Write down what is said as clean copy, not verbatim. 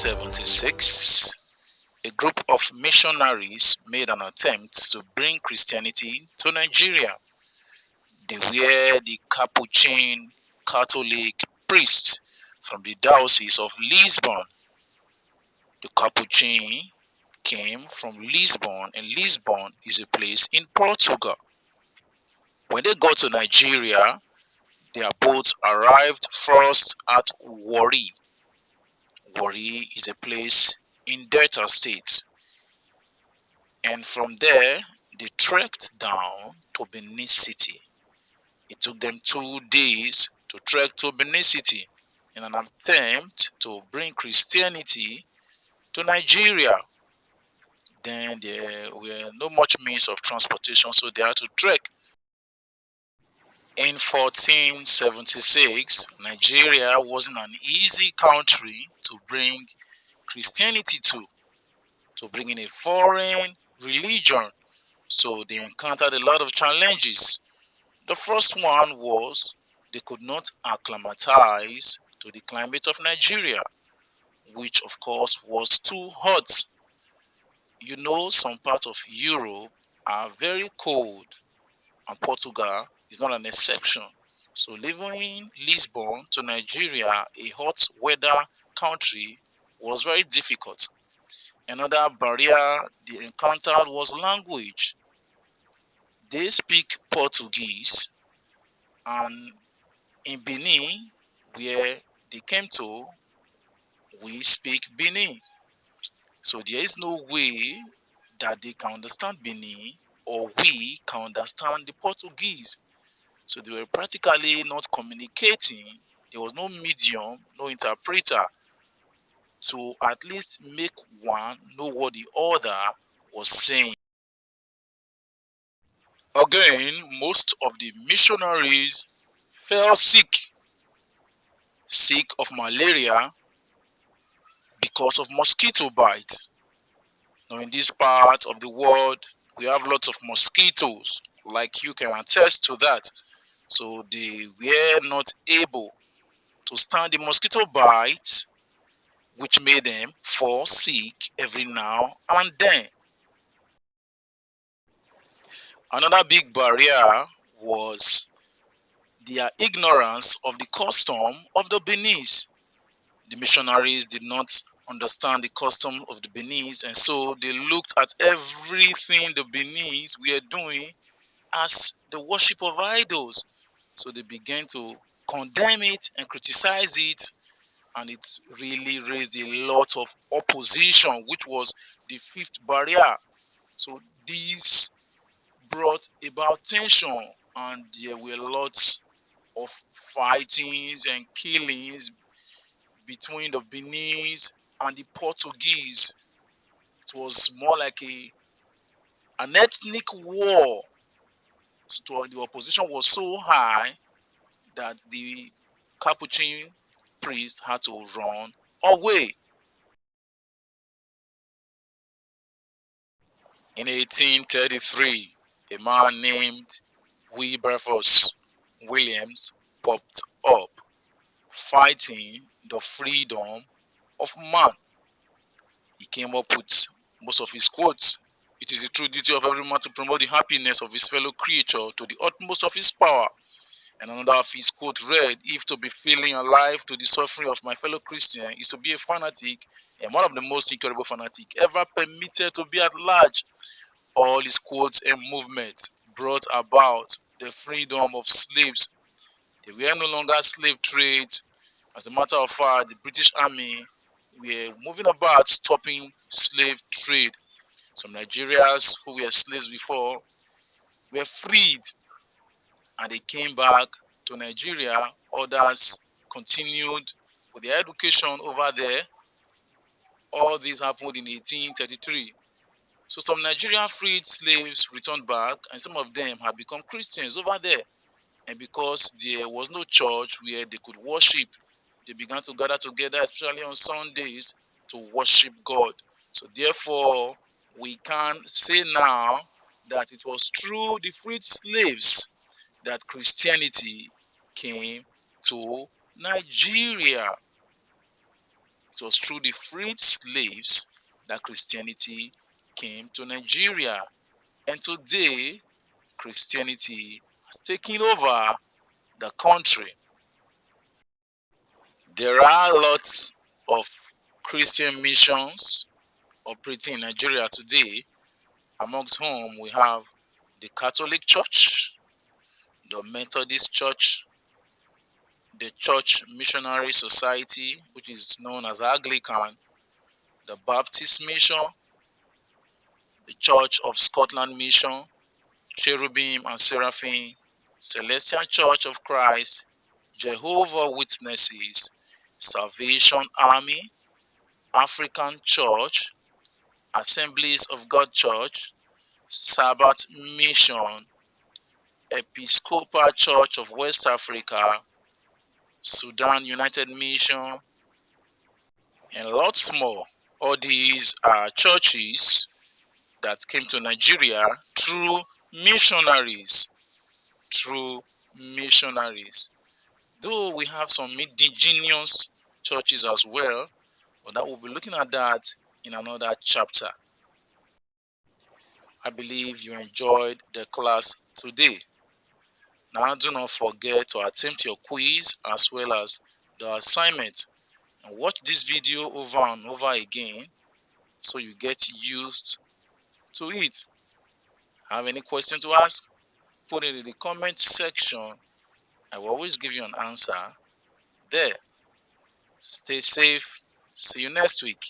1876, a group of missionaries made an attempt to bring Christianity to Nigeria. They were the Capuchin Catholic priests from the Diocese of Lisbon. The Capuchin came from Lisbon, and Lisbon is a place in Portugal. When they got to Nigeria, their boat arrived first at Warri. Warri is a place in Delta State, and from there they trekked down to Benin City. It took them 2 days to trek to Benin City in an attempt to bring Christianity to Nigeria. Then there were no much means of transportation, so they had to trek. In 1476, Nigeria wasn't an easy country to bring Christianity to bring in a foreign religion. So they encountered a lot of challenges. The first one was they could not acclimatize to the climate of Nigeria, which of course was too hot. You know, some parts of Europe are very cold, and Portugal is not an exception. So leaving Lisbon to Nigeria, a hot weather country, was very difficult. Another barrier they encountered was language. They speak Portuguese, and in Benin, where they came to, we speak Benin. So there is no way that they can understand Benin or we can understand the Portuguese. So they were practically not communicating. There was no medium, no interpreter to at least make one know what the other was saying. Again, most of the missionaries fell sick of malaria because of mosquito bite. Now, in this part of the world, we have lots of mosquitoes, like you can attest to that. So they were not able to stand the mosquito bites, which made them fall sick every now and then. Another big barrier was their ignorance of the custom of the Beninese. The missionaries did not understand the custom of the Beninese, and so they looked at everything the Beninese were doing as the worship of idols. So they began to condemn it and criticize it, and it really raised a lot of opposition, which was the fifth barrier. So this brought about tension, and there were lots of fightings and killings between the Beninese and the Portuguese. It was more like an ethnic war. So the opposition was so high that the Capuchin priest had to run away. In 1833, a man named Wilberforce Williams popped up fighting the freedom of man. He came up with most of his quotes. It is the true duty of every man to promote the happiness of his fellow creature to the utmost of his power. And another of his quote read, "If to be feeling alive to the suffering of my fellow Christian is to be a fanatic, and one of the most incredible fanatic ever permitted to be at large." All his quotes and movements brought about the freedom of slaves. They were no longer slave trades. As a matter of fact, the British Army were moving about stopping slave trade. Some Nigerians who were slaves before were freed, and they came back to Nigeria. Others continued with their education over there. All this happened in 1833. So some Nigerian freed slaves returned back, and some of them had become Christians over there. And because there was no church where they could worship, they began to gather together, especially on Sundays, to worship God. So therefore, we can say now that it was through the freed slaves that Christianity came to Nigeria. It was through the freed slaves that Christianity came to Nigeria. And today, Christianity has taken over the country. There are lots of Christian missions operating in Nigeria today, amongst whom we have the Catholic Church, the Methodist Church, the Church Missionary Society, which is known as Anglican, the Baptist Mission, the Church of Scotland Mission, Cherubim and Seraphim, Celestial Church of Christ, Jehovah Witnesses, Salvation Army, African Church, Assemblies of God Church, Sabbath Mission, Episcopal Church of West Africa, Sudan United Mission, and lots more. All these are churches that came to Nigeria through missionaries. Though we have some indigenous churches as well, but that we'll be looking at that in another chapter. I believe you enjoyed the class today. Now do not forget to attempt your quiz as well as the assignment, and watch this video over and over again so you get used to it. Have any question to ask? Put it in the comment section. I will always give you an answer there. Stay safe. See you next week.